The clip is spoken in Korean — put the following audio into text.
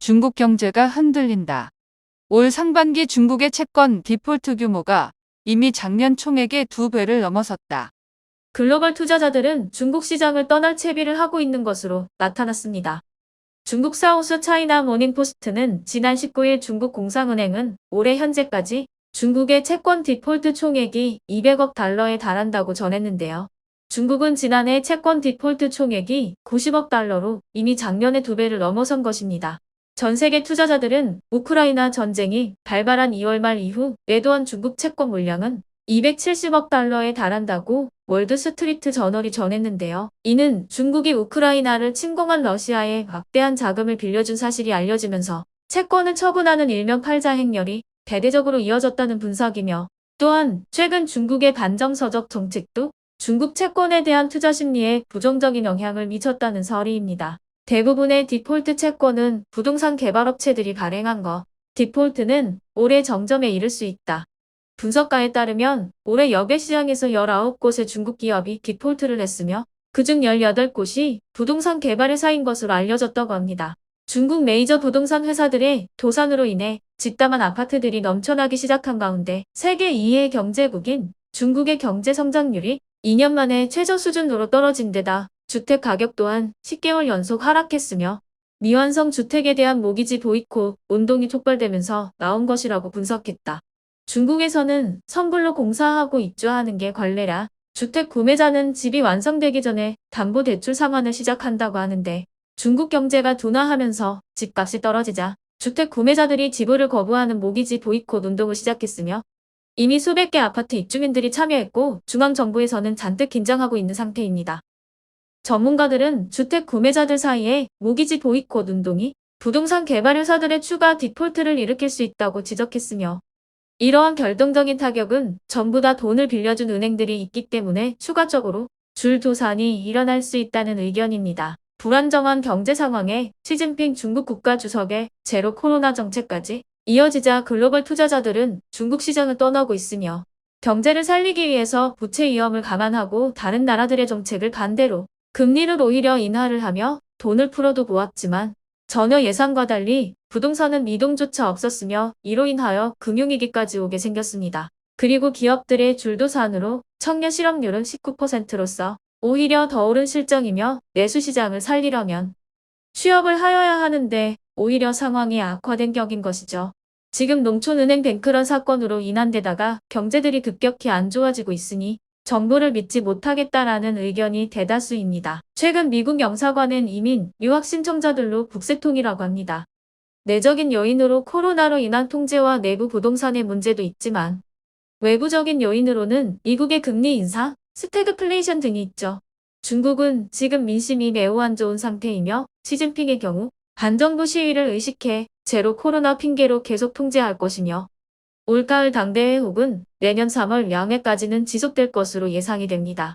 중국 경제가 흔들린다. 올 상반기 중국의 채권 디폴트 규모가 이미 작년 총액의 2배를 넘어섰다. 글로벌 투자자들은 중국 시장을 떠날 채비를 하고 있는 것으로 나타났습니다. 중국 사우스 차이나 모닝포스트는 지난 19일 중국 공상은행은 올해 현재까지 중국의 채권 디폴트 총액이 200억 달러에 달한다고 전했는데요. 중국은 지난해 채권 디폴트 총액이 90억 달러로 이미 작년의 2배를 넘어선 것입니다. 전 세계 투자자들은 우크라이나 전쟁이 발발한 2월 말 이후 매도한 중국 채권 물량은 270억 달러에 달한다고 월드스트리트 저널이 전했는데요. 이는 중국이 우크라이나를 침공한 러시아에 막대한 자금을 빌려준 사실이 알려지면서 채권을 처분하는 일명팔자 행렬이 대대적으로 이어졌다는 분석이며, 또한 최근 중국의 반정서적 정책도 중국 채권에 대한 투자 심리에 부정적인 영향을 미쳤다는 설이입니다. 대부분의 디폴트 채권은 부동산 개발업체들이 발행한 것. 디폴트는 올해 정점에 이를 수 있다. 분석가에 따르면 올해 역외 시장에서 19곳의 중국 기업이 디폴트를 했으며 그중 18곳이 부동산 개발 회사인 것으로 알려졌다고 합니다. 중국 메이저 부동산 회사들의 도산으로 인해 집담한 아파트들이 넘쳐나기 시작한 가운데 세계 2의 경제국인 중국의 경제 성장률이 2년 만에 최저 수준으로 떨어진 데다 주택 가격 또한 10개월 연속 하락했으며 미완성 주택에 대한 모기지 보이콧 운동이 촉발되면서 나온 것이라고 분석했다. 중국에서는 선불로 공사하고 입주하는 게 관례라 주택 구매자는 집이 완성되기 전에 담보대출 상환을 시작한다고 하는데, 중국 경제가 둔화하면서 집값이 떨어지자 주택 구매자들이 지불을 거부하는 모기지 보이콧 운동을 시작했으며 이미 수백 개 아파트 입주민들이 참여했고 중앙정부에서는 잔뜩 긴장하고 있는 상태입니다. 전문가들은 주택 구매자들 사이에 모기지 보이콧 운동이 부동산 개발 회사들의 추가 디폴트를 일으킬 수 있다고 지적했으며, 이러한 결정적인 타격은 전부 다 돈을 빌려준 은행들이 있기 때문에 추가적으로 줄도산이 일어날 수 있다는 의견입니다. 불안정한 경제 상황에 시진핑 중국 국가주석의 제로 코로나 정책까지 이어지자 글로벌 투자자들은 중국 시장을 떠나고 있으며, 경제를 살리기 위해서 부채 위험을 감안하고 다른 나라들의 정책을 반대로 금리를 오히려 인하를 하며 돈을 풀어도 보았지만 전혀 예상과 달리 부동산은 미동조차 없었으며 이로 인하여 금융위기까지 오게 생겼습니다. 그리고 기업들의 줄도산으로 청년 실업률은 19%로서 오히려 더 오른 실정이며 내수시장을 살리려면 취업을 하여야 하는데 오히려 상황이 악화된 격인 것이죠. 지금 농촌은행 뱅크런 사건으로 인한 데다가 경제들이 급격히 안 좋아지고 있으니 정부를 믿지 못하겠다라는 의견이 대다수입니다. 최근 미국 영사관은 이민, 유학 신청자들로 북새통이라고 합니다. 내적인 요인으로 코로나로 인한 통제와 내부 부동산의 문제도 있지만 외부적인 요인으로는 미국의 금리 인상, 스태그플레이션 등이 있죠. 중국은 지금 민심이 매우 안 좋은 상태이며 시진핑의 경우 반정부 시위를 의식해 제로 코로나 핑계로 계속 통제할 것이며 올가을 당대회 혹은 내년 3월 양회까지는 지속될 것으로 예상이 됩니다.